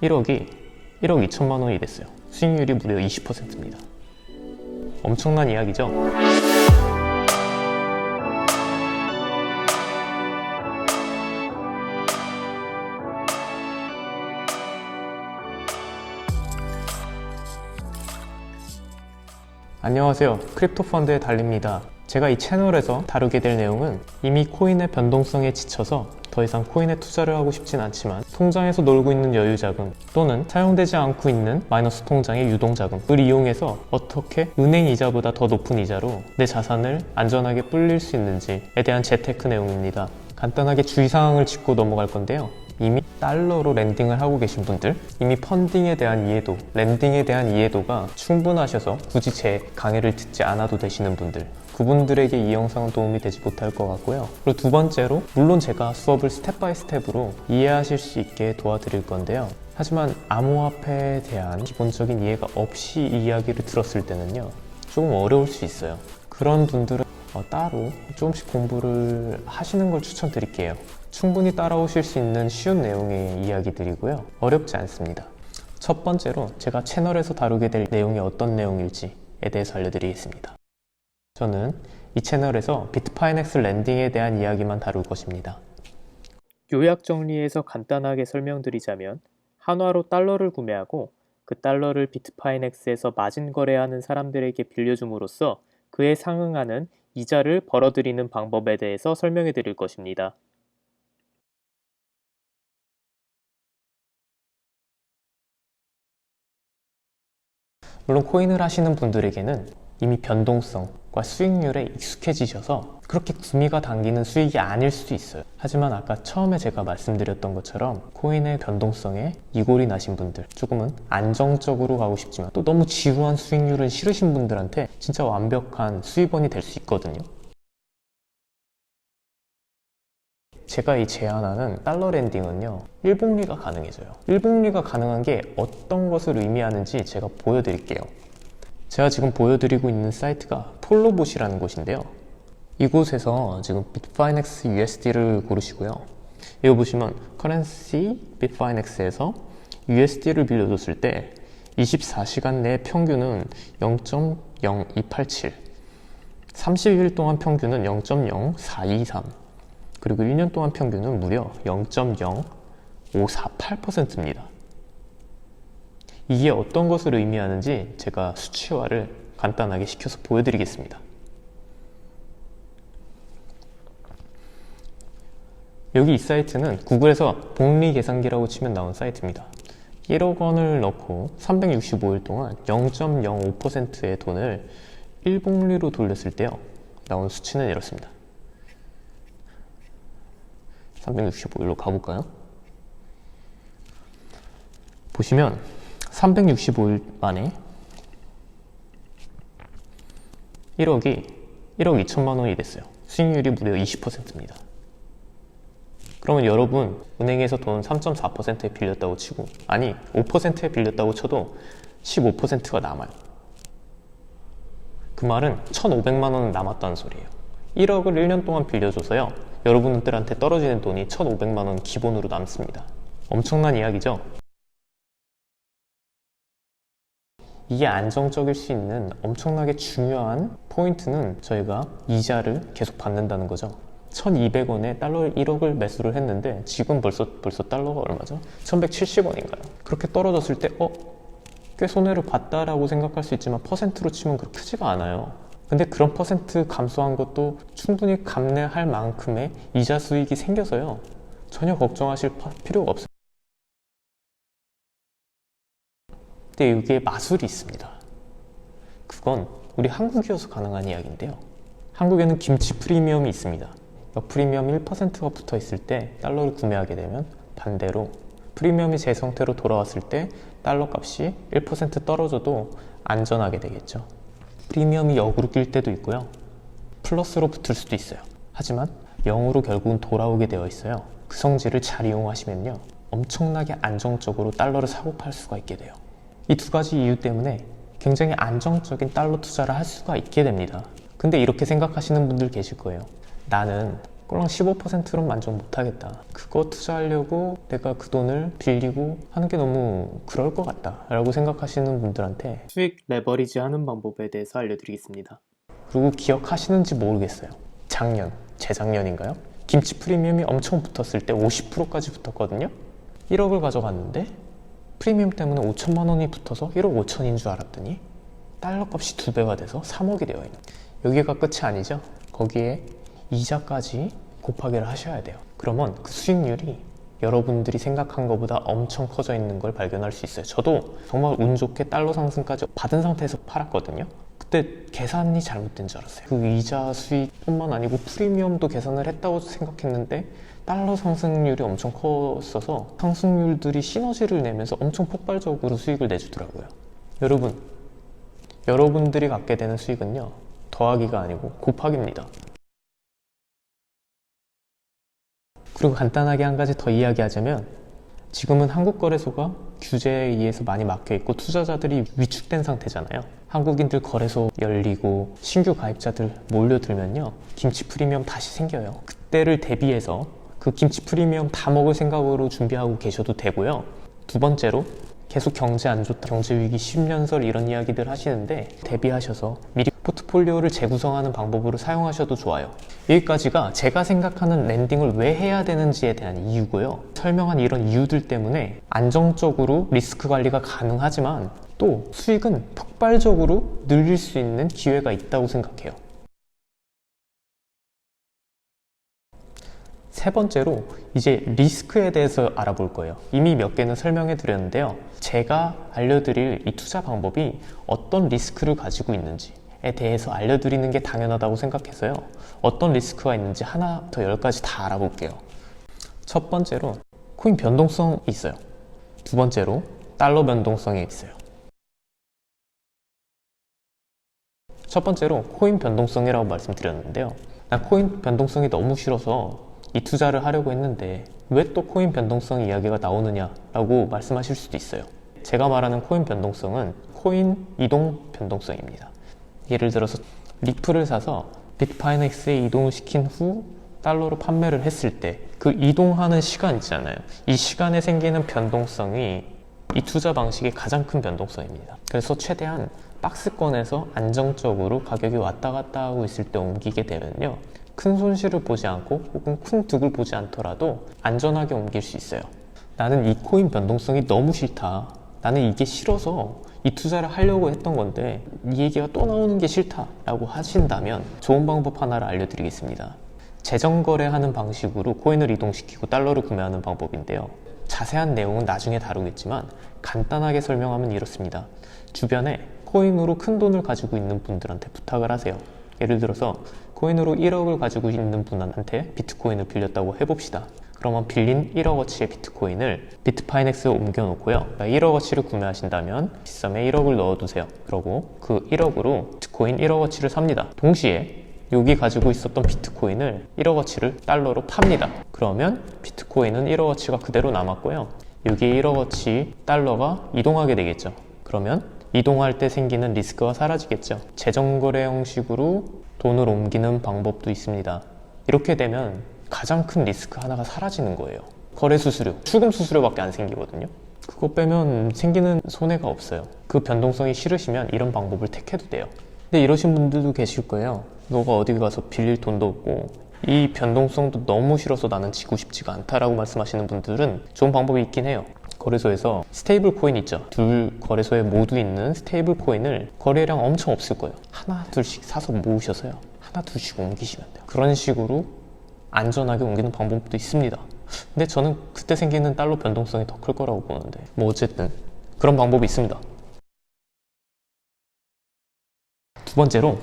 1억 2천만 원이 됐어요. 수익률이 무려 20%입니다. 엄청난 이야기죠? 안녕하세요. 크립토 펀드의 달리입니다. 제가 이 채널에서 다루게 될 내용은 이미 코인의 변동성에 지쳐서 더 이상 코인에 투자를 하고 싶진 않지만 통장에서 놀고 있는 여유자금 또는 사용되지 않고 있는 마이너스 통장의 유동자금을 이용해서 어떻게 은행 이자보다 더 높은 이자로 내 자산을 안전하게 불릴 수 있는지에 대한 재테크 내용입니다. 간단하게 주의사항을 짚고 넘어갈 건데요. 이미 달러로 랜딩을 하고 계신 분들, 이미 펀딩에 대한 이해도, 랜딩에 대한 이해도가 충분하셔서 굳이 제 강의를 듣지 않아도 되시는 분들, 그분들에게 이 영상은 도움이 되지 못할 것 같고요. 그리고 두 번째로, 물론 제가 수업을 스텝 바이 스텝으로 이해하실 수 있게 도와드릴 건데요. 하지만 암호화폐에 대한 기본적인 이해가 없이 이 이야기를 들었을 때는요, 조금 어려울 수 있어요. 그런 분들은 따로 조금씩 공부를 하시는 걸 추천드릴게요. 충분히 따라오실 수 있는 쉬운 내용의 이야기들이고요. 어렵지 않습니다. 첫 번째로 제가 채널에서 다루게 될 내용이 어떤 내용일지에 대해서 알려드리겠습니다. 저는 이 채널에서 비트파이넥스 랜딩에 대한 이야기만 다룰 것입니다. 요약 정리해서 간단하게 설명드리자면 한화로 달러를 구매하고 그 달러를 비트파이넥스에서 마진 거래하는 사람들에게 빌려줌으로써 그에 상응하는 이자를 벌어들이는 방법에 대해서 설명해 드릴 것입니다. 물론 코인을 하시는 분들에게는 이미 변동성과 수익률에 익숙해지셔서 그렇게 구미가 당기는 수익이 아닐 수도 있어요. 하지만 아까 처음에 제가 말씀드렸던 것처럼 코인의 변동성에 이골이 나신 분들, 조금은 안정적으로 가고 싶지만 또 너무 지루한 수익률은 싫으신 분들한테 진짜 완벽한 수입원이 될 수 있거든요. 제가 이 제안하는 달러 랜딩은요, 일복리가 가능해져요. 일복리가 가능한 게 어떤 것을 의미하는지 제가 보여드릴게요. 제가 지금 보여드리고 있는 사이트가 폴로봇이라는 곳인데요. 이곳에서 지금 비트파이넥스 USD를 고르시고요. 이거 보시면 커런시 비트파이넥스에서 USD를 빌려줬을 때 24시간 내 평균은 0.0287, 30일 동안 평균은 0.0423, 그리고 1년 동안 평균은 무려 0.0548%입니다. 이게 어떤 것을 의미하는지 제가 수치화를 간단하게 시켜서 보여드리겠습니다. 여기 이 사이트는 구글에서 복리 계산기라고 치면 나온 사이트입니다. 1억 원을 넣고 365일 동안 0.05%의 돈을 일복리로 돌렸을 때요, 나온 수치는 이렇습니다. 365일로 가볼까요? 보시면 365일 만에 1억 2천만 원이 됐어요. 수익률이 무려 20%입니다. 그러면 여러분, 은행에서 돈 3.4%에 빌렸다고 치고, 아니 5%에 빌렸다고 쳐도 15%가 남아요. 그 말은 1,500만 원은 남았다는 소리예요. 1억을 1년 동안 빌려줘서요, 여러분들한테 떨어지는 돈이 1,500만 원 기본으로 남습니다. 엄청난 이야기죠? 이게 안정적일 수 있는 엄청나게 중요한 포인트는 저희가 이자를 계속 받는다는 거죠. 1,200원에 달러 1억을 매수를 했는데 지금 벌써 달러가 얼마죠? 1,170원인가요? 그렇게 떨어졌을 때 꽤 손해를 봤다라고 생각할 수 있지만 퍼센트로 치면 그렇게 크지가 않아요. 근데 그런 퍼센트 감소한 것도 충분히 감내할 만큼의 이자 수익이 생겨서요, 전혀 걱정하실 필요가 없어요. 근데 여기에 마술이 있습니다. 그건 우리 한국이어서 가능한 이야기인데요. 한국에는 김치 프리미엄이 있습니다. 프리미엄 1%가 붙어 있을 때 달러를 구매하게 되면 반대로 프리미엄이 제 상태로 돌아왔을 때 달러 값이 1% 떨어져도 안전하게 되겠죠. 프리미엄이 역으로 낄 때도 있고요, 플러스로 붙을 수도 있어요. 하지만 0으로 결국은 돌아오게 되어 있어요. 그 성질을 잘 이용하시면요, 엄청나게 안정적으로 달러를 사고 팔 수가 있게 돼요. 이 두 가지 이유 때문에 굉장히 안정적인 달러 투자를 할 수가 있게 됩니다. 근데 이렇게 생각하시는 분들 계실 거예요. 나는 그럼 15%로 만족 못하겠다. 그거 투자하려고 내가 그 돈을 빌리고 하는 게 너무 그럴 것 같다 라고 생각하시는 분들한테 수익 레버리지 하는 방법에 대해서 알려드리겠습니다. 그리고 기억하시는지 모르겠어요. 재작년인가요? 김치 프리미엄이 엄청 붙었을 때 50%까지 붙었거든요. 1억을 가져갔는데 프리미엄 때문에 5천만 원이 붙어서 1억 5천인 줄 알았더니 달러 값이 2배가 돼서 3억이 되어 있는, 여기가 끝이 아니죠. 거기에 이자까지 곱하기를 하셔야 돼요. 그러면 그 수익률이 여러분들이 생각한 것보다 엄청 커져 있는 걸 발견할 수 있어요. 저도 정말 운 좋게 달러 상승까지 받은 상태에서 팔았거든요. 그때 계산이 잘못된 줄 알았어요. 그 이자 수익뿐만 아니고 프리미엄도 계산을 했다고 생각했는데 달러 상승률이 엄청 컸어서 상승률들이 시너지를 내면서 엄청 폭발적으로 수익을 내주더라고요. 여러분들이 갖게 되는 수익은요, 더하기가 아니고 곱하기입니다. 그리고 간단하게 한 가지 더 이야기하자면, 지금은 한국거래소가 규제에 의해서 많이 막혀있고 투자자들이 위축된 상태잖아요. 한국인들 거래소 열리고 신규 가입자들 몰려들면요, 김치 프리미엄 다시 생겨요. 그때를 대비해서 그 김치 프리미엄 다 먹을 생각으로 준비하고 계셔도 되고요. 두 번째로, 계속 경제 안 좋다, 경제 위기 10년설 이런 이야기들 하시는데 대비하셔서 미리 포트폴리오를 재구성하는 방법으로 사용하셔도 좋아요. 여기까지가 제가 생각하는 랜딩을 왜 해야 되는지에 대한 이유고요. 설명한 이런 이유들 때문에 안정적으로 리스크 관리가 가능하지만 또 수익은 폭발적으로 늘릴 수 있는 기회가 있다고 생각해요. 세 번째로, 이제 리스크에 대해서 알아볼 거예요. 이미 몇 개는 설명해 드렸는데요. 제가 알려드릴 이 투자 방법이 어떤 리스크를 가지고 있는지에 대해서 알려드리는 게 당연하다고 생각해서요. 어떤 리스크가 있는지 하나부터 10가지 다 알아볼게요. 첫 번째로, 코인 변동성이 있어요. 두 번째로, 달러 변동성이 있어요. 첫 번째로 코인 변동성이라고 말씀드렸는데요. 난 코인 변동성이 너무 싫어서 이 투자를 하려고 했는데 왜 또 코인 변동성 이야기가 나오느냐 라고 말씀하실 수도 있어요. 제가 말하는 코인 변동성은 코인 이동 변동성입니다. 예를 들어서 리플을 사서 비트파이넥스에 이동을 시킨 후 달러로 판매를 했을 때 그 이동하는 시간 있잖아요. 이 시간에 생기는 변동성이 이 투자 방식의 가장 큰 변동성입니다. 그래서 최대한 박스권에서 안정적으로 가격이 왔다 갔다 하고 있을 때 옮기게 되면요, 큰 손실을 보지 않고 혹은 큰 득을 보지 않더라도 안전하게 옮길 수 있어요. 나는 이 코인 변동성이 너무 싫다, 나는 이게 싫어서 이 투자를 하려고 했던 건데 이 얘기가 또 나오는 게 싫다 라고 하신다면 좋은 방법 하나를 알려드리겠습니다. 재정거래하는 방식으로 코인을 이동시키고 달러를 구매하는 방법인데요. 자세한 내용은 나중에 다루겠지만 간단하게 설명하면 이렇습니다. 주변에 코인으로 큰 돈을 가지고 있는 분들한테 부탁을 하세요. 예를 들어서 코인으로 1억을 가지고 있는 분한테 비트코인을 빌렸다고 해봅시다. 그러면 빌린 1억어치의 비트코인을 비트파이넥스에 옮겨놓고요, 1억어치를 구매하신다면 빗썸에 1억을 넣어두세요. 그러고 그 1억으로 비트코인 1억어치를 삽니다. 동시에 여기 가지고 있었던 비트코인을 1억어치를 달러로 팝니다. 그러면 비트코인은 1억어치가 그대로 남았고요, 여기에 1억어치 달러가 이동하게 되겠죠. 그러면 이동할 때 생기는 리스크가 사라지겠죠. 재정거래 형식으로 돈을 옮기는 방법도 있습니다. 이렇게 되면 가장 큰 리스크 하나가 사라지는 거예요. 거래 수수료, 출금 수수료밖에 안 생기거든요. 그거 빼면 생기는 손해가 없어요. 그 변동성이 싫으시면 이런 방법을 택해도 돼요. 근데 이러신 분들도 계실 거예요. 너가 어디 가서 빌릴 돈도 없고 이 변동성도 너무 싫어서 나는 지고 싶지가 않다라고 말씀하시는 분들은 좋은 방법이 있긴 해요. 거래소에서 스테이블 코인 있죠. 둘 거래소에 모두 있는 스테이블 코인을 거래량 엄청 없을 거예요. 하나 둘씩 사서 모으셔서요, 하나 둘씩 옮기시면 돼요. 그런 식으로 안전하게 옮기는 방법도 있습니다. 근데 저는 그때 생기는 달러 변동성이 더 클 거라고 보는데 뭐 어쨌든 그런 방법이 있습니다. 두 번째로,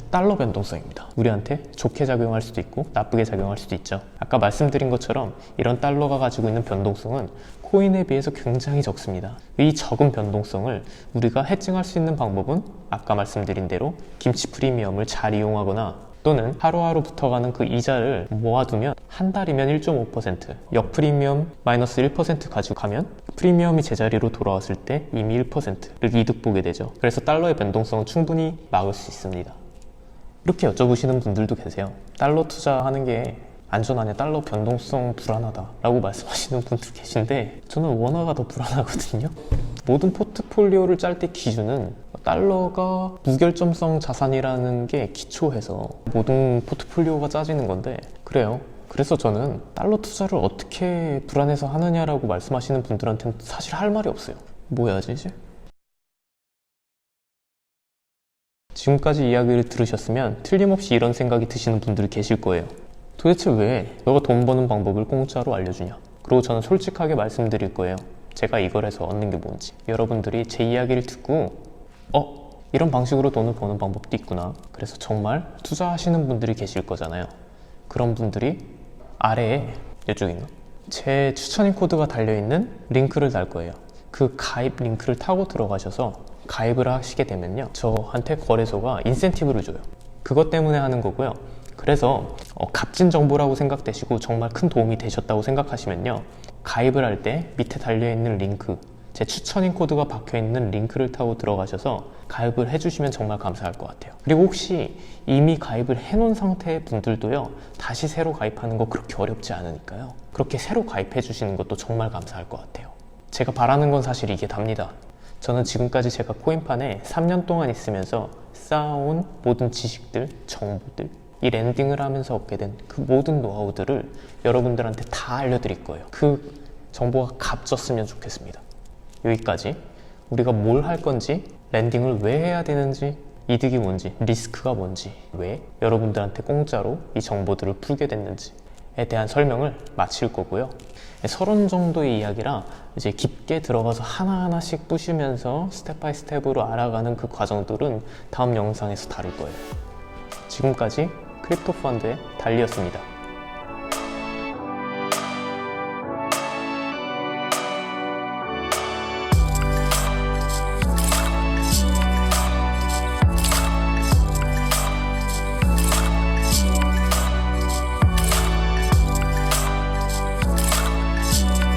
달러 변동성입니다. 우리한테 좋게 작용할 수도 있고 나쁘게 작용할 수도 있죠. 아까 말씀드린 것처럼 이런 달러가 가지고 있는 변동성은 코인에 비해서 굉장히 적습니다. 이 적은 변동성을 우리가 해칭할 수 있는 방법은 아까 말씀드린 대로 김치 프리미엄을 잘 이용하거나 또는 하루하루 붙어가는 그 이자를 모아두면 한 달이면 1.5%, 역프리미엄 마이너스 1% 가지고 가면 프리미엄이 제자리로 돌아왔을 때 이미 1%를 이득 보게 되죠. 그래서 달러의 변동성은 충분히 막을 수 있습니다. 이렇게 여쭤보시는 분들도 계세요. 달러 투자하는 게 안전하냐, 달러 변동성 불안하다 라고 말씀하시는 분들 계신데 저는 원화가 더 불안하거든요. 모든 포트폴리오를 짤 때 기준은 달러가 무결점성 자산이라는 게 기초해서 모든 포트폴리오가 짜지는 건데 그래요. 그래서 저는 달러 투자를 어떻게 불안해서 하느냐라고 말씀하시는 분들한테는 사실 할 말이 없어요. 뭐 해야지 이제? 지금까지 이야기를 들으셨으면 틀림없이 이런 생각이 드시는 분들이 계실 거예요. 도대체 왜 너가 돈 버는 방법을 공짜로 알려주냐? 그리고 저는 솔직하게 말씀드릴 거예요. 제가 이걸 해서 얻는 게 뭔지. 여러분들이 제 이야기를 듣고 이런 방식으로 돈을 버는 방법도 있구나. 그래서 정말 투자하시는 분들이 계실 거잖아요. 그런 분들이 아래에 이쪽인가? 제 추천인 코드가 달려있는 링크를 달 거예요. 그 가입 링크를 타고 들어가셔서 가입을 하시게 되면요, 저한테 거래소가 인센티브를 줘요. 그것 때문에 하는 거고요. 그래서 값진 정보라고 생각되시고 정말 큰 도움이 되셨다고 생각하시면요, 가입을 할 때 밑에 달려있는 링크, 제 추천인 코드가 박혀있는 링크를 타고 들어가셔서 가입을 해주시면 정말 감사할 것 같아요. 그리고 혹시 이미 가입을 해놓은 상태의 분들도요, 다시 새로 가입하는 거 그렇게 어렵지 않으니까요, 그렇게 새로 가입해 주시는 것도 정말 감사할 것 같아요. 제가 바라는 건 사실 이게 답니다. 저는 지금까지 제가 코인판에 3년 동안 있으면서 쌓아온 모든 지식들, 정보들, 이 랜딩을 하면서 얻게 된 그 모든 노하우들을 여러분들한테 다 알려드릴 거예요. 그 정보가 값졌으면 좋겠습니다. 여기까지. 우리가 뭘 할 건지, 랜딩을 왜 해야 되는지, 이득이 뭔지, 리스크가 뭔지, 왜 여러분들한테 공짜로 이 정보들을 풀게 됐는지에 대한 설명을 마칠 거고요. 30 정도의 이야기라 이제 깊게 들어가서 하나하나씩 부시면서 스텝 바이 스텝으로 알아가는 그 과정들은 다음 영상에서 다룰 거예요. 지금까지 크립토 펀드의 달리였습니다.